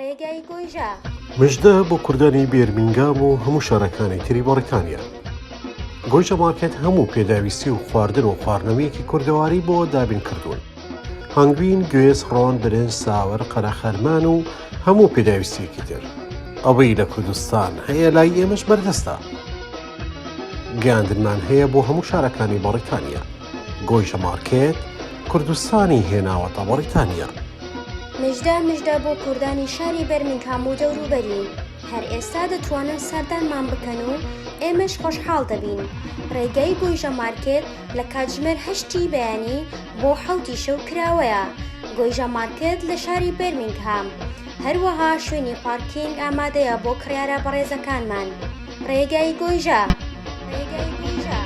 ڕێگای گۆیژە. مژدە بۆ کوردانی بێرمینگام و هەموو شارەکانی تری بەڕێتانیا. گۆیژە مارکێت هەموو پێداویستی و خواردن و خواردنەوەیەکی کوردەواری بۆ دابین کردوون. هەنگوین، گوێز، ڕۆن، برنج، ساور، قەرەخەرمان و هەموو پێداویستیەکی تر. ئەوەی لە کوردستان هەیە لای ئێمەش بەردەستە. گەیاندنمان هەیە بۆ هەموو شارەکانی بەڕێتانیا. گۆیژە مارکێت کوردستانی هێناوەتە بەڕێتانیا. مژدە بۆ کوردانی شاری بەرمینگهام و دەوروبەری. هەر ئێستا دەتوانن سەردانمان بکەن و ئێمەش خۆشحاڵ دەبین. ڕێگای گۆیژە مارکێت لە کاتژمێر 8 بەیانی بۆ 7 شەو کراوەیە. گۆیژە مارکێت لە شاری بەرمینگهام. هەروەها شوێنی پارکینگ ئامادەیە بۆ کڕیارە بەڕێزەکانمان. ڕێگای گۆیژە. ڕێگای گۆیژە.